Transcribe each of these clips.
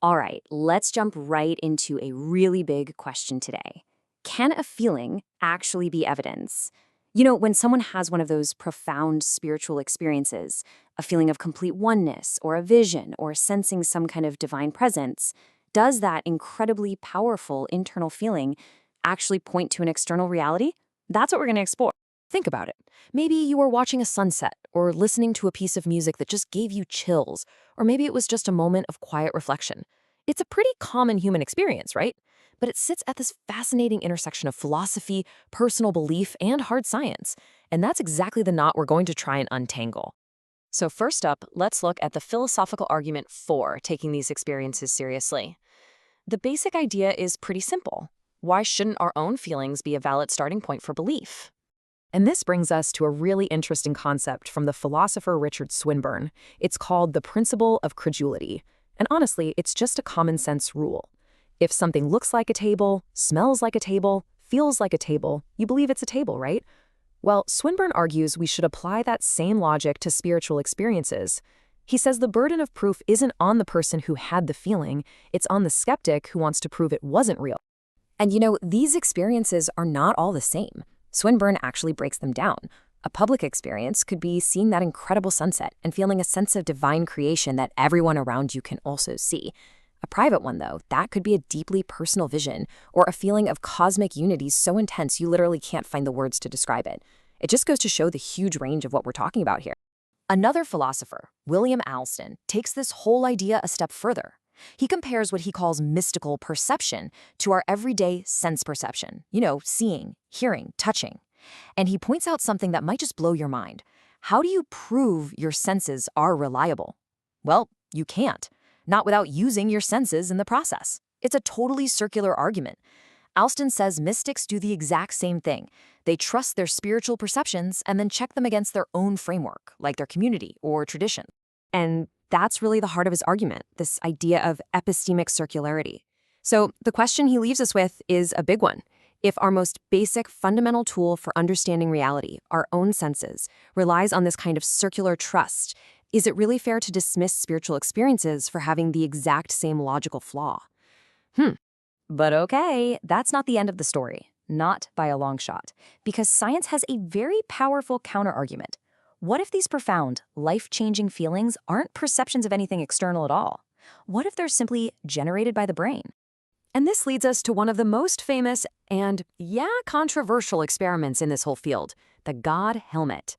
All right, let's jump right into a really big question today. Can a feeling actually be evidence? When someone has one of those profound spiritual experiences, a feeling of complete oneness, or a vision, or sensing some kind of divine presence, does that incredibly powerful internal feeling actually point to an external reality? That's what we're going to explore. Think about it. Maybe you were watching a sunset or listening to a piece of music that just gave you chills, or maybe it was just a moment of quiet reflection. It's a pretty common human experience, right? But it sits at this fascinating intersection of philosophy, personal belief, and hard science. And that's exactly the knot we're going to try and untangle. So first up, let's look at the philosophical argument for taking these experiences seriously. The basic idea is pretty simple. Why shouldn't our own feelings be a valid starting point for belief? And this brings us to a really interesting concept from the philosopher Richard Swinburne. It's called the principle of credulity. And honestly, it's just a common sense rule. If something looks like a table, smells like a table, feels like a table, you believe it's a table, right? Well, Swinburne argues we should apply that same logic to spiritual experiences. He says the burden of proof isn't on the person who had the feeling, it's on the skeptic who wants to prove it wasn't real. And these experiences are not all the same. Swinburne actually breaks them down. A public experience could be seeing that incredible sunset and feeling a sense of divine creation that everyone around you can also see. A private one, though, that could be a deeply personal vision or a feeling of cosmic unity so intense you literally can't find the words to describe it. It just goes to show the huge range of what we're talking about here. Another philosopher, William Alston, takes this whole idea a step further. He compares what he calls mystical perception to our everyday sense perception, seeing, hearing, touching. And he points out something that might just blow your mind. How do you prove your senses are reliable? Well, you can't. Not without using your senses in the process. It's a totally circular argument. Alston says mystics do the exact same thing. They trust their spiritual perceptions and then check them against their own framework, like their community or tradition. And that's really the heart of his argument, this idea of epistemic circularity. So the question he leaves us with is a big one. If our most basic fundamental tool for understanding reality, our own senses, relies on this kind of circular trust, is it really fair to dismiss spiritual experiences for having the exact same logical flaw? But okay, that's not the end of the story. Not by a long shot. Because science has a very powerful counterargument. What if these profound, life-changing feelings aren't perceptions of anything external at all? What if they're simply generated by the brain? And this leads us to one of the most famous and, controversial experiments in this whole field, the God helmet.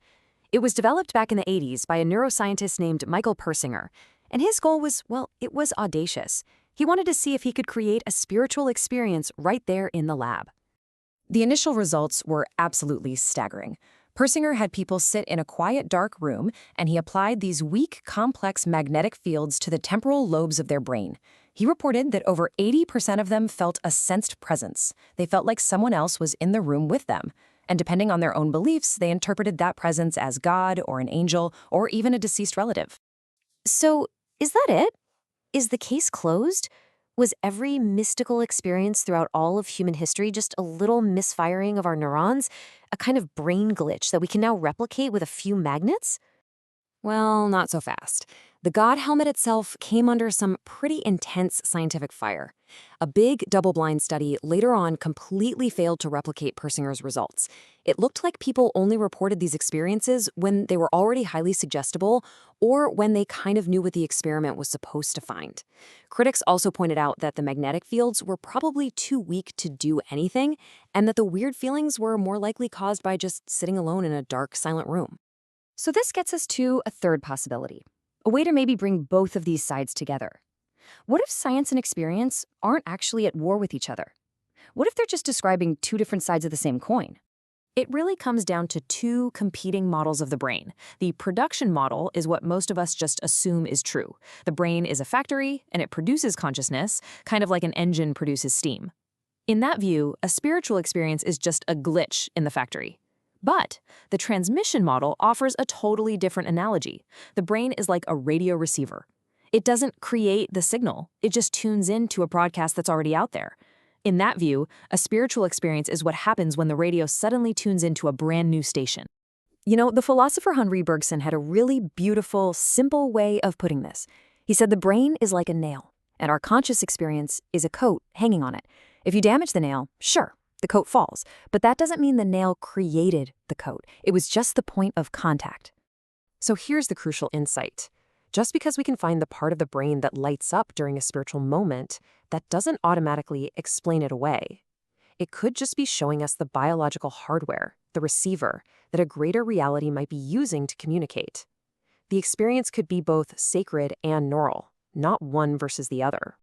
It was developed back in the 80s by a neuroscientist named Michael Persinger, and his goal was, it was audacious. He wanted to see if he could create a spiritual experience right there in the lab. The initial results were absolutely staggering. Persinger had people sit in a quiet, dark room, and he applied these weak, complex magnetic fields to the temporal lobes of their brain. He reported that over 80% of them felt a sensed presence. They felt like someone else was in the room with them. And depending on their own beliefs, they interpreted that presence as God or an angel or even a deceased relative. So, is that it? Is the case closed? Was every mystical experience throughout all of human history just a little misfiring of our neurons? A kind of brain glitch that we can now replicate with a few magnets? Well, not so fast. The God helmet itself came under some pretty intense scientific fire. A big double-blind study later on completely failed to replicate Persinger's results. It looked like people only reported these experiences when they were already highly suggestible or when they kind of knew what the experiment was supposed to find. Critics also pointed out that the magnetic fields were probably too weak to do anything, and that the weird feelings were more likely caused by just sitting alone in a dark, silent room. So this gets us to a third possibility, a way to maybe bring both of these sides together. What if science and experience aren't actually at war with each other? What if they're just describing two different sides of the same coin? It really comes down to two competing models of the brain. The production model is what most of us just assume is true. The brain is a factory, and it produces consciousness, kind of like an engine produces steam. In that view, a spiritual experience is just a glitch in the factory. But the transmission model offers a totally different analogy. The brain is like a radio receiver. It doesn't create the signal, it just tunes into a broadcast that's already out there. In that view, a spiritual experience is what happens when the radio suddenly tunes into a brand new station. The philosopher Henri Bergson had a really beautiful, simple way of putting this. He said the brain is like a nail. And our conscious experience is a coat hanging on it. If you damage the nail, sure, the coat falls. But that doesn't mean the nail created the coat. It was just the point of contact. So here's the crucial insight. Just because we can find the part of the brain that lights up during a spiritual moment, that doesn't automatically explain it away. It could just be showing us the biological hardware, the receiver, that a greater reality might be using to communicate. The experience could be both sacred and neural, not one versus the other.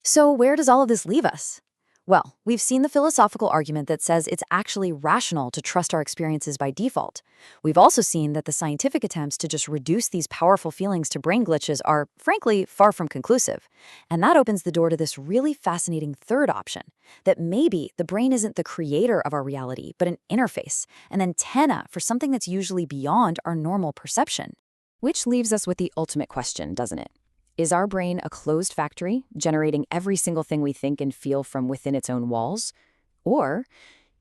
So where does all of this leave us? Well, we've seen the philosophical argument that says it's actually rational to trust our experiences by default. We've also seen that the scientific attempts to just reduce these powerful feelings to brain glitches are, frankly, far from conclusive. And that opens the door to this really fascinating third option, that maybe the brain isn't the creator of our reality, but an interface, an antenna for something that's usually beyond our normal perception. Which leaves us with the ultimate question, doesn't it? Is our brain a closed factory, generating every single thing we think and feel from within its own walls? Or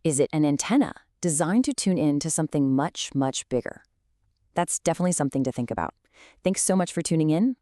is it an antenna designed to tune in to something much, much bigger? That's definitely something to think about. Thanks so much for tuning in.